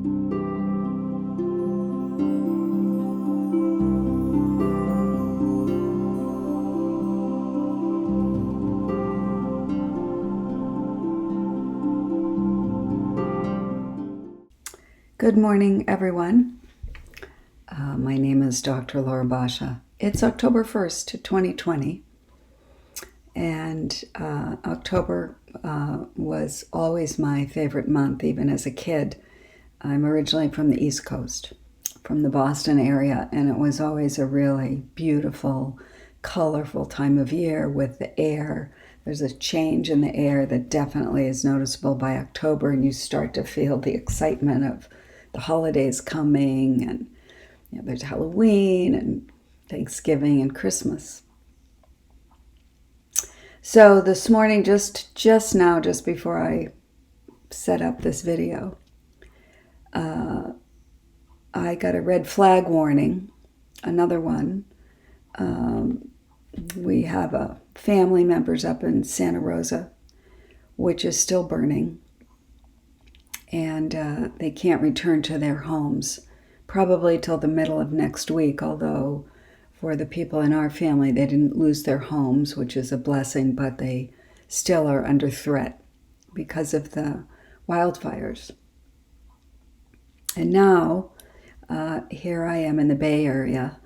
Good morning, everyone. My name is Dr. Laura Basha. It's October 1st, 2020, and October was always my favorite month, even as a kid. I'm originally from the East Coast, from the Boston area, and it was always a really beautiful, colorful time of year with the air. There's a change in the air that definitely is noticeable by October, and you start to feel the excitement of the holidays coming, and there's Halloween and Thanksgiving and Christmas. So this morning, just now, just before I set up this video, I got a red flag warning, another one. We have family members up in Santa Rosa, which is still burning. And they can't return to their homes probably till the middle of next week, although for the people in our family, they didn't lose their homes, which is a blessing, but they still are under threat because of the wildfires. And now, here I am in the Bay Area,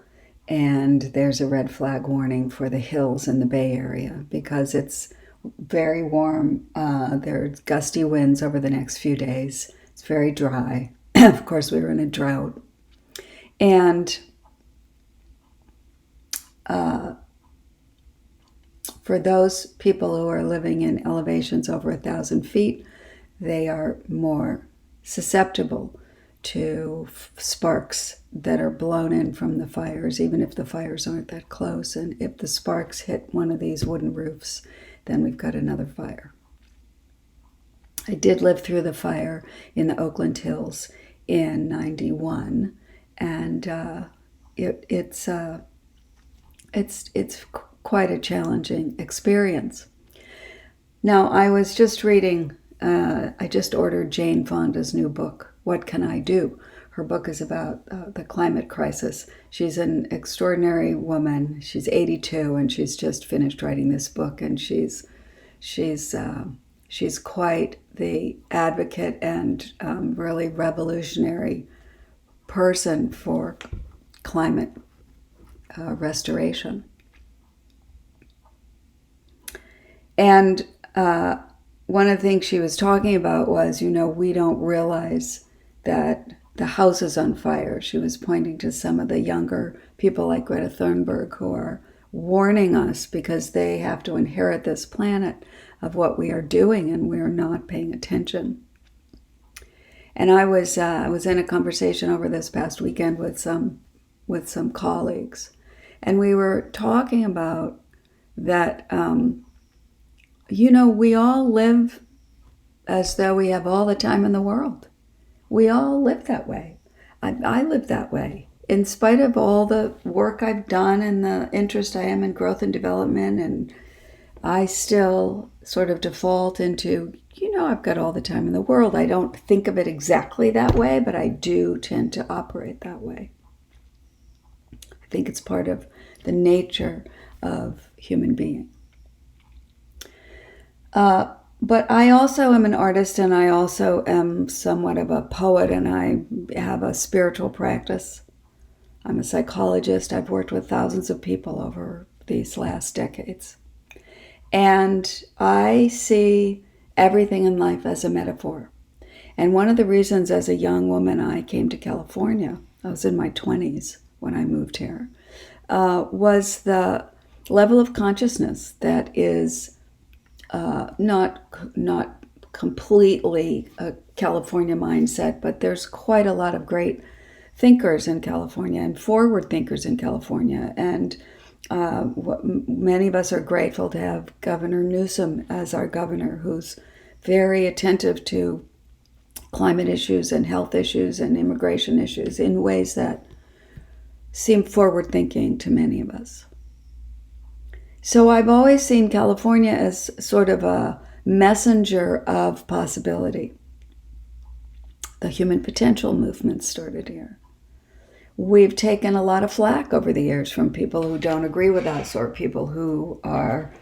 and there's a red flag warning for the hills in the Bay Area because it's very warm. There's gusty winds over the next few days. It's very dry. Of course, we were in a drought. And for those people who are living in elevations over 1,000 feet, they are more susceptible to sparks that are blown in from the fires, even if the fires aren't that close. And if the sparks hit one of these wooden roofs, then we've got another fire. I did live through the fire in the Oakland Hills in '91, and it's quite a challenging experience. Now, I was just reading. I just ordered Jane Fonda's new book, What Can I Do? Her book is about the climate crisis. She's an extraordinary woman. She's 82, and she's just finished writing this book. And she's quite the advocate and really revolutionary person for climate restoration. And one of the things she was talking about was, we don't realize that the house is on fire. She was pointing to some of the younger people like Greta Thunberg who are warning us because they have to inherit this planet of what we are doing, and we're not paying attention. And I was in a conversation over this past weekend with some colleagues, and we were talking about that. We all live as though we have all the time in the world. We all live that way. I live that way. In spite of all the work I've done and the interest I am in growth and development, and I still sort of default into, I've got all the time in the world. I don't think of it exactly that way, but I do tend to operate that way. I think it's part of the nature of human being. But I also am an artist, and I also am somewhat of a poet, and I have a spiritual practice. I'm a psychologist. I've worked with thousands of people over these last decades. And I see everything in life as a metaphor. And one of the reasons as a young woman I came to California, I was in my 20s when I moved here, was the level of consciousness that is not completely a California mindset, but there's quite a lot of great thinkers in California and forward thinkers in California. And many of us are grateful to have Governor Newsom as our governor, who's very attentive to climate issues and health issues and immigration issues in ways that seem forward thinking to many of us. So I've always seen California as sort of a messenger of possibility. The human potential movement started here. We've taken a lot of flack over the years from people who don't agree with us, or people who are,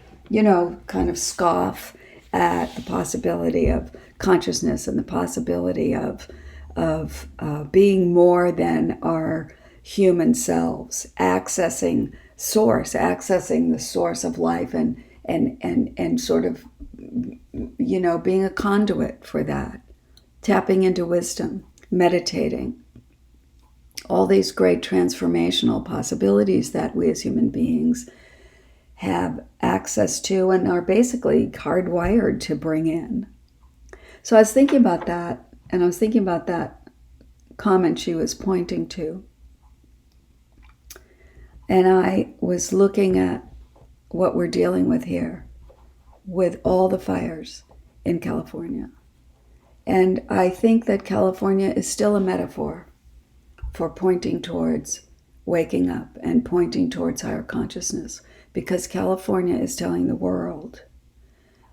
kind of scoff at the possibility of consciousness and the possibility of being more than our human selves, accessing the source of life, and sort of, being a conduit for that, tapping into wisdom, meditating, all these great transformational possibilities that we as human beings have access to and are basically hardwired to bring in. So I was thinking about that, and I was thinking about that comment she was pointing to. And I was looking at what we're dealing with here with all the fires in California. And I think that California is still a metaphor for pointing towards waking up and pointing towards higher consciousness, because California is telling the world,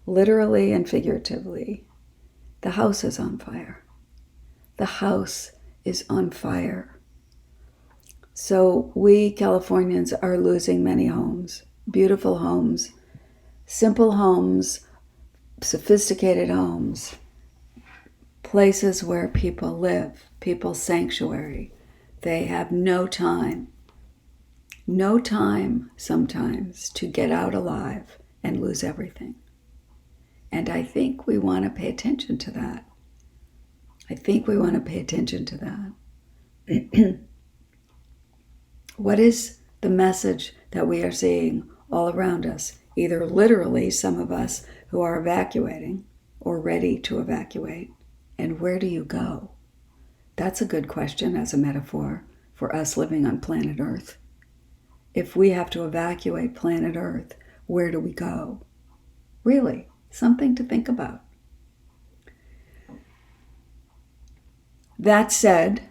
literally and figuratively, the house is on fire. The house is on fire. So we Californians are losing many homes, beautiful homes, simple homes, sophisticated homes, places where people live, people's sanctuary. They have no time sometimes to get out alive and lose everything. And I think we want to pay attention to that. What is the message that we are seeing all around us? Either literally, some of us who are evacuating or ready to evacuate. And where do you go? That's a good question as a metaphor for us living on planet Earth. If we have to evacuate planet Earth, where do we go? Really, something to think about. That said,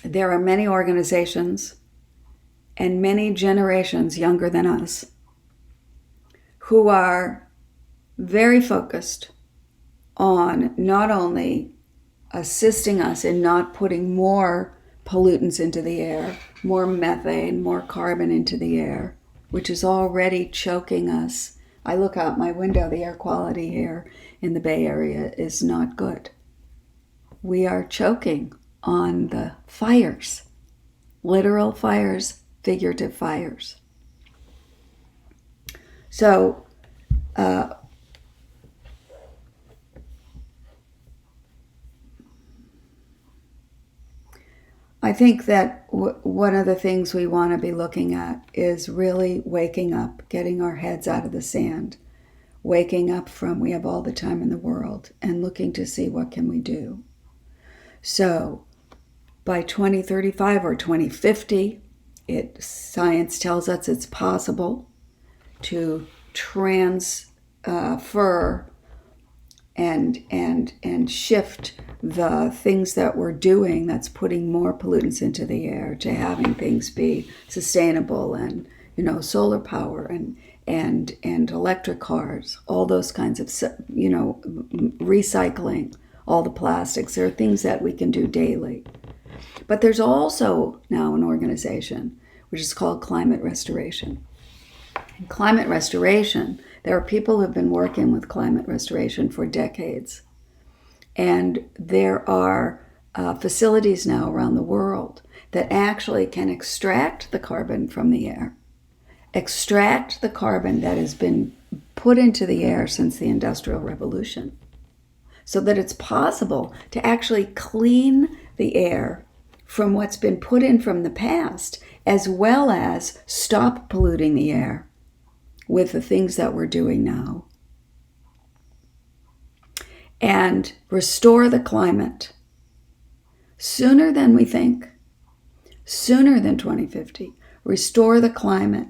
there are many organizations and many generations younger than us who are very focused on not only assisting us in not putting more pollutants into the air, more methane, more carbon into the air, which is already choking us. I look out my window, the air quality here in the Bay Area is not good. We are choking on the fires, literal fires, figurative fires. So, I think that one of the things we want to be looking at is really waking up, getting our heads out of the sand, waking up from we have all the time in the world and looking to see what can we do. So by 2035 or 2050, science tells us it's possible to transfer and shift the things that we're doing that's putting more pollutants into the air to having things be sustainable and solar power and electric cars, all those kinds of recycling, all the plastics. There are things that we can do daily. But there's also now an organization which is called Climate Restoration. In climate restoration, there are people who have been working with climate restoration for decades. And there are facilities now around the world that actually can extract the carbon from the air, extract the carbon that has been put into the air since the Industrial Revolution, so that it's possible to actually clean the air from what's been put in from the past, as well as stop polluting the air with the things that we're doing now, and restore the climate sooner than we think, sooner than 2050. Restore the climate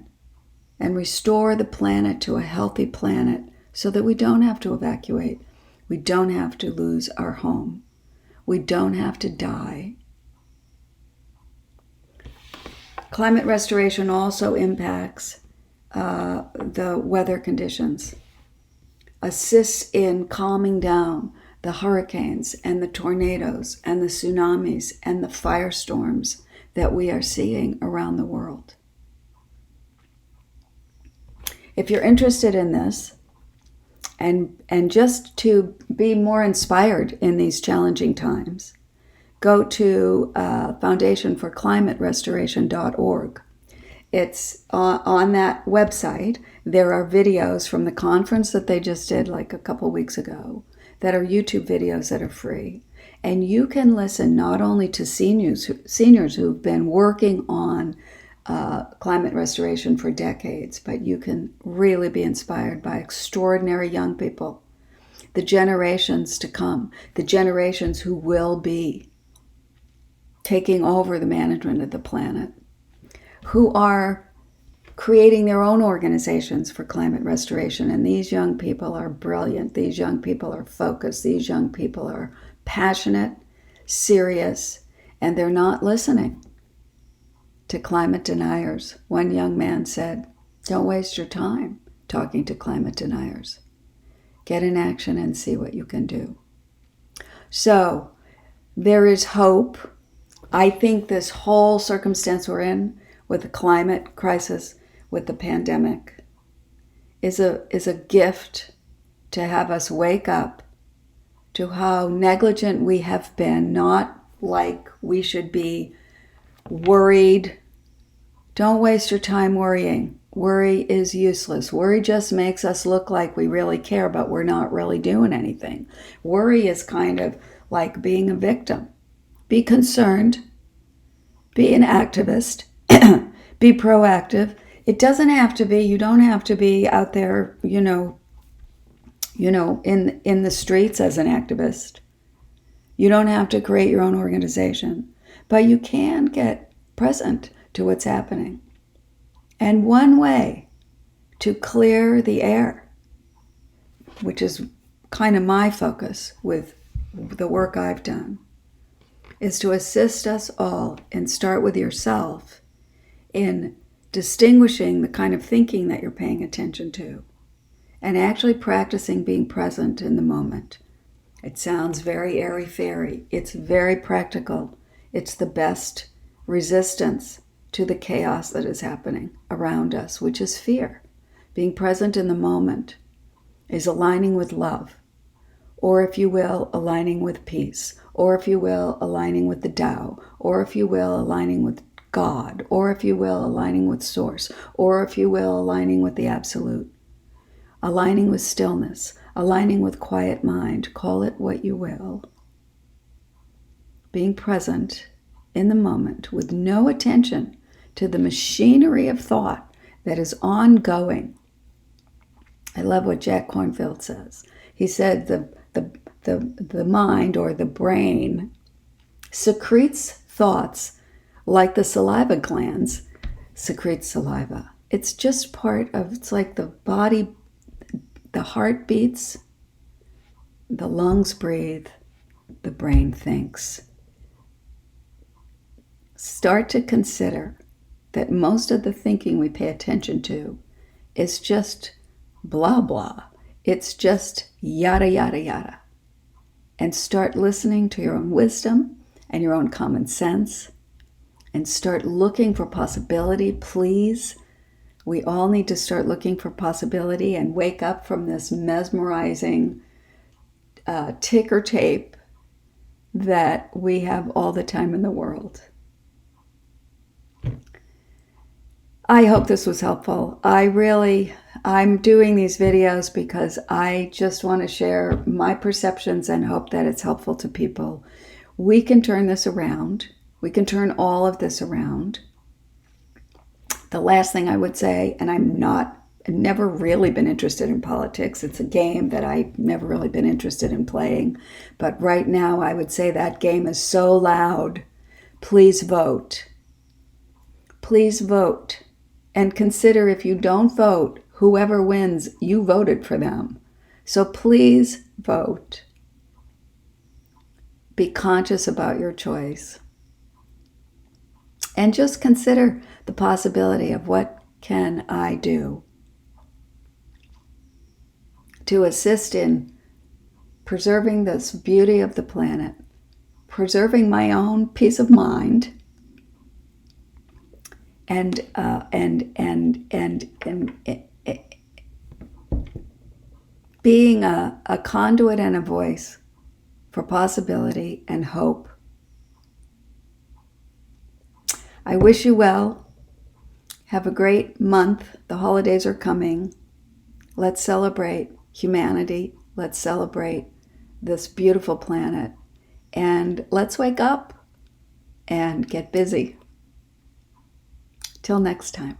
and restore the planet to a healthy planet so that we don't have to evacuate. We don't have to lose our home. We don't have to die. Climate restoration also impacts the weather conditions, assists in calming down the hurricanes and the tornadoes and the tsunamis and the firestorms that we are seeing around the world. If you're interested in this, and just to be more inspired in these challenging times, go to foundationforclimaterestoration.org. It's on that website. There are videos from the conference that they just did like a couple weeks ago that are YouTube videos that are free. And you can listen not only to seniors who've been working on climate restoration for decades, but you can really be inspired by extraordinary young people, the generations to come, the generations who will be taking over the management of the planet, who are creating their own organizations for climate restoration. And these young people are brilliant. These young people are focused. These young people are passionate, serious, and they're not listening to climate deniers. One young man said, "Don't waste your time talking to climate deniers. Get in action and see what you can do." So there is hope. I think this whole circumstance we're in with the climate crisis, with the pandemic, is a gift to have us wake up to how negligent we have been, not like we should be worried. Don't waste your time worrying. Worry is useless. Worry just makes us look like we really care, but we're not really doing anything. Worry is kind of like being a victim. Be concerned. Be an activist. Be proactive. It doesn't have to be, you don't have to be out there, in the streets as an activist. You don't have to create your own organization, but you can get present to what's happening. And one way to clear the air, which is kind of my focus with the work I've done, is to assist us all and start with yourself in distinguishing the kind of thinking that you're paying attention to and actually practicing being present in the moment. It sounds very airy-fairy. It's very practical. It's the best resistance to the chaos that is happening around us, which is fear. Being present in the moment is aligning with love, or if you will, aligning with peace, or if you will, aligning with the Tao, or if you will, aligning with God, or if you will, aligning with Source, or if you will, aligning with the Absolute, aligning with stillness, aligning with quiet mind, call it what you will. Being present in the moment with no attention to the machinery of thought that is ongoing. I love what Jack Kornfield says. He said the mind or the brain secretes thoughts like the saliva glands secrete saliva. It's just part of, it's like the body, the heart beats, the lungs breathe, the brain thinks. Start to consider that most of the thinking we pay attention to is just blah, blah. It's just yada, yada, yada. And start listening to your own wisdom and your own common sense and start looking for possibility, please. We all need to start looking for possibility and wake up from this mesmerizing ticker tape that we have all the time in the world. I hope this was helpful. I'm doing these videos because I just want to share my perceptions and hope that it's helpful to people. We can turn this around. We can turn all of this around. The last thing I would say, and I've never really been interested in politics. It's a game that I've never really been interested in playing. But right now I would say that game is so loud. Please vote. Please vote. And consider, if you don't vote, whoever wins, you voted for them. So please vote. Be conscious about your choice. And just consider the possibility of what can I do to assist in preserving this beauty of the planet, preserving my own peace of mind, and being a conduit and a voice for possibility and hope. I wish you well. Have a great month. The holidays are coming. Let's celebrate humanity. Let's celebrate this beautiful planet. And let's wake up and get busy. Till next time.